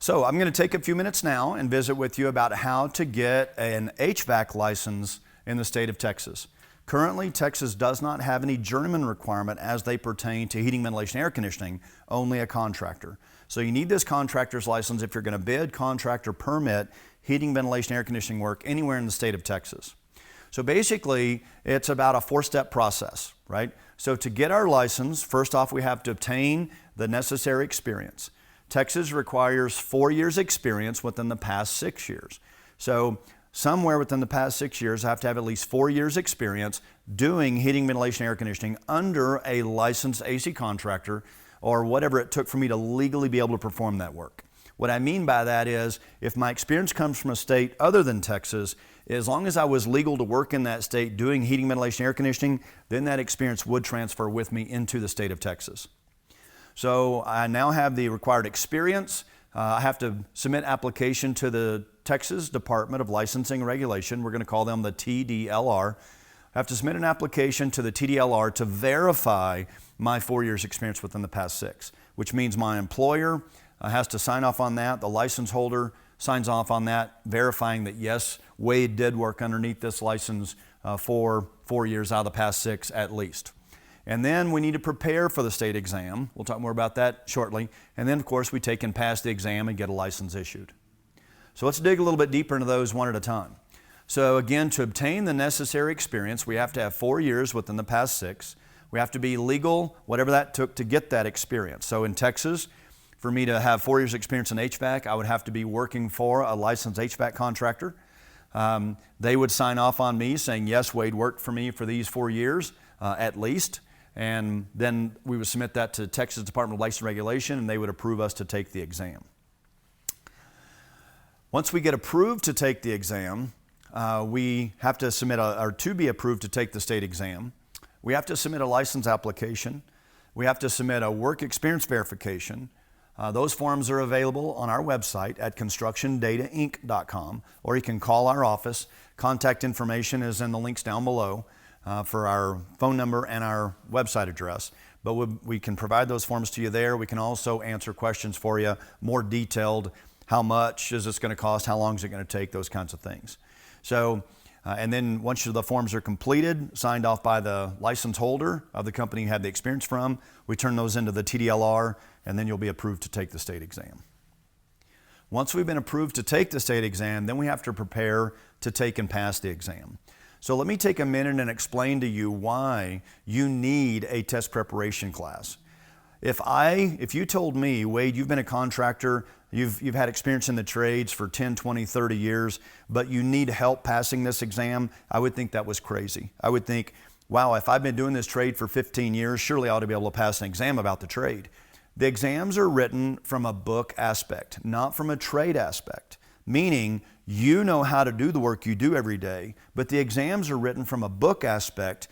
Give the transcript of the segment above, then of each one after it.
So I'm going to take a few minutes now and visit with you about how to get an HVAC license in the state of Texas. Currently, Texas does not have any journeyman requirement as they pertain to heating, ventilation, air conditioning, only a contractor. So you need this contractor's license if you're going to bid, contract, or permit heating, ventilation, air conditioning work anywhere in the state of Texas. So basically, it's about a four-step process, right? So to get our license, first off, we have to obtain the necessary experience. Texas requires 4 years experience within the past 6 years. So somewhere within the past 6 years, I have to have at least 4 years experience doing heating, ventilation, air conditioning under a licensed AC contractor or whatever it took for me to legally be able to perform that work. What I mean by that is if my experience comes from a state other than Texas, as long as I was legal to work in that state doing heating, ventilation, air conditioning, then that experience would transfer with me into the state of Texas. So I now have the required experience. I have to submit application to the Texas Department of Licensing and Regulation. We're going to call them the TDLR. I have to submit an application to the TDLR to verify my 4 years experience within the past 6, which means my employer has to sign off on that. The license holder signs off on that, verifying that yes, Wade did work underneath this license for 4 years out of the past 6 at least. And then we need to prepare for the state exam. We'll talk more about that shortly. And then, of course, we take and pass the exam and get a license issued. So let's dig a little bit deeper into those one at a time. So again, to obtain the necessary experience, we have to have 4 years within the past 6. We have to be legal, whatever that took to get that experience. So in Texas, for me to have 4 years experience in HVAC, I would have to be working for a licensed HVAC contractor. They would sign off on me saying, yes, Wade worked for me for these 4 years at least. And then we would submit that to the Texas Department of Licensing and Regulation, and they would approve us to take the exam. Once we get approved to take the exam, we have to submit, or to be approved to take the state exam, we have to submit a license application. We have to submit a work experience verification. Those forms are available on our website at constructiondatainc.com, or you can call our office. Contact information is in the links down below. For our phone number and our website address. But we can provide those forms to you there. We can also answer questions for you, more detailed. How much is this going to cost? How long is it going to take? Those kinds of things. So, and then once the forms are completed, signed off by the license holder of the company you had the experience from, we turn those into the TDLR, and then you'll be approved to take the state exam. Once we've been approved to take the state exam, then we have to prepare to take and pass the exam. So let me take a minute and explain to you why you need a test preparation class. If you told me, Wade, you've been a contractor, you've had experience in the trades for 10, 20, 30 years, but you need help passing this exam, I would think that was crazy. I would think, wow, if I've been doing this trade for 15 years, surely I ought to be able to pass an exam about the trade. The exams are written from a book aspect, not from a trade aspect. Meaning you know how to do the work you do every day, but the exams are written from a book aspect,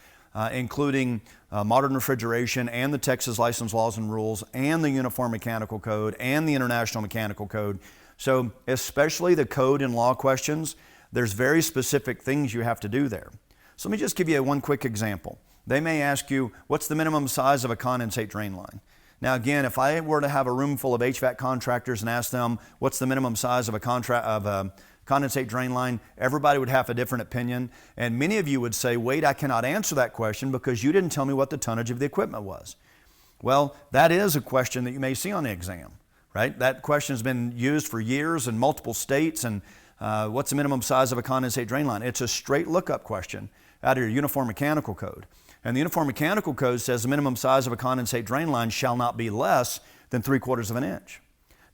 including modern refrigeration and the Texas License Laws and Rules and the Uniform Mechanical Code and the International Mechanical Code. So especially the code and law questions, there's very specific things you have to do there. So let me just give you one quick example. They may ask you, what's the minimum size of a condensate drain line? Now again, if I were to have a room full of HVAC contractors and ask them what's the minimum size of a condensate drain line, everybody would have a different opinion. And many of you would say, Wade, I cannot answer that question because you didn't tell me what the tonnage of the equipment was. Well, that is a question that you may see on the exam, right? That question has been used for years in multiple states. And what's the minimum size of a condensate drain line? It's a straight lookup question out of your Uniform Mechanical Code. And the Uniform Mechanical Code says the minimum size of a condensate drain line shall not be less than 3/4 of an inch.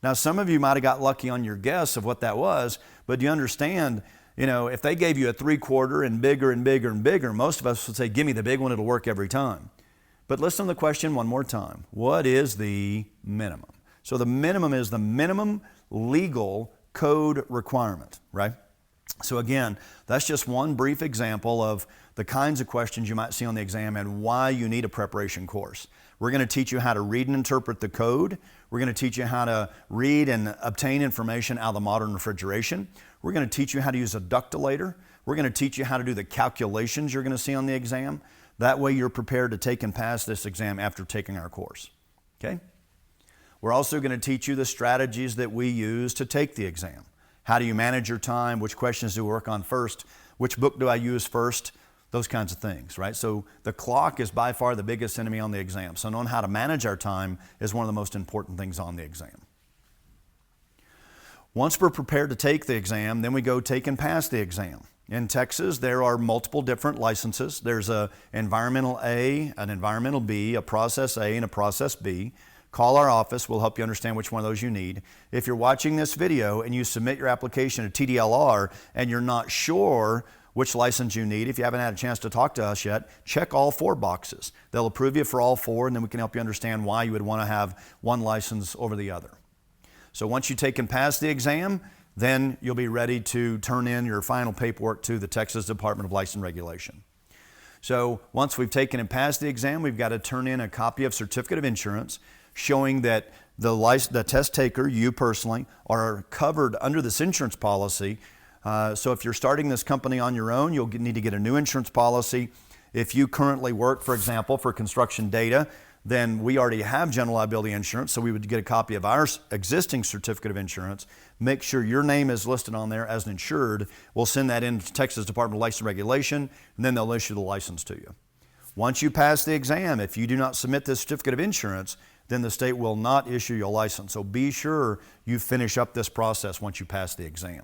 Now, some of you might have got lucky on your guess of what that was, but you understand, if they gave you a 3/4 and bigger and bigger and bigger, most of us would say, give me the big one, it'll work every time. But listen to the question one more time. What is the minimum? So the minimum is the minimum legal code requirement, right? So again, that's just one brief example of the kinds of questions you might see on the exam and why you need a preparation course. We're going to teach you how to read and interpret the code. We're going to teach you how to read and obtain information out of the modern refrigeration. We're going to teach you how to use a ductilator. We're going to teach you how to do the calculations you're going to see on the exam. That way you're prepared to take and pass this exam after taking our course. Okay? We're also going to teach you the strategies that we use to take the exam. How do you manage your time? Which questions do you work on first? Which book do I use first? Those kinds of things, right? So the clock is by far the biggest enemy on the exam. So knowing how to manage our time is one of the most important things on the exam. Once we're prepared to take the exam, then we go take and pass the exam. In Texas, there are multiple different licenses. There's an Environmental A, an Environmental B, a Process A, and a Process B. Call our office. We'll help you understand which one of those you need. If you're watching this video and you submit your application to TDLR and you're not sure which license you need, if you haven't had a chance to talk to us yet, check all 4 boxes. They'll approve you for all 4, and then we can help you understand why you would want to have one license over the other. So once you take and pass the exam, then you'll be ready to turn in your final paperwork to the Texas Department of License Regulation. So once we've taken and passed the exam, we've got to turn in a copy of certificate of insurance showing that the test taker, you personally, are covered under this insurance policy. So if you're starting this company on your own, you'll need to get a new insurance policy. If you currently work, for example, for Construction Data, then we already have general liability insurance, so we would get a copy of our existing certificate of insurance, make sure your name is listed on there as an insured. We'll send that in to Texas Department of License Regulation, and then they'll issue the license to you. Once you pass the exam, if you do not submit this certificate of insurance, then the state will not issue you a license. So be sure you finish up this process once you pass the exam.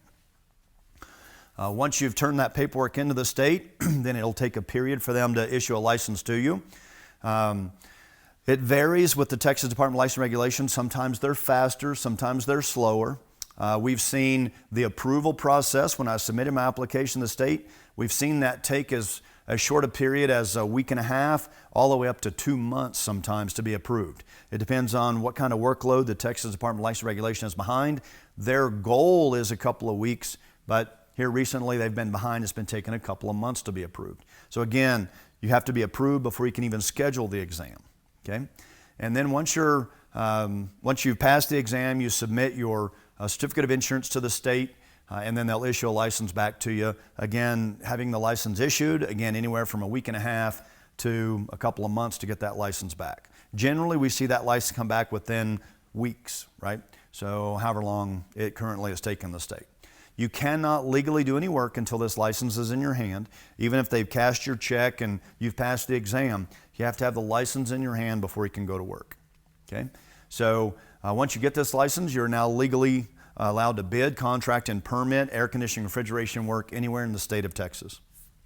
Once you've turned that paperwork into the state, then it'll take a period for them to issue a license to you. It varies with the Texas Department of License Regulation. Sometimes they're faster, sometimes they're slower. We've seen the approval process when I submitted my application to the state. We've seen that take as short a period as a week and a half, all the way up to 2 months sometimes to be approved. It depends on what kind of workload the Texas Department of License Regulation is behind. Their goal is a couple of weeks, but here recently they've been behind. It's been taking a couple of months to be approved. So again, you have to be approved before you can even schedule the exam. Okay? And then once you've passed the exam, you submit your certificate of insurance to the state, and then they'll issue a license back to you. Again, having the license issued, again, anywhere from a week and a half to a couple of months to get that license back. Generally, we see that license come back within weeks, right? So however long it currently has taken the state. You cannot legally do any work until this license is in your hand. Even if they've cashed your check and you've passed the exam, you have to have the license in your hand before you can go to work. Okay? So once you get this license, you're now legally allowed to bid, contract, and permit air conditioning, refrigeration work anywhere in the state of Texas.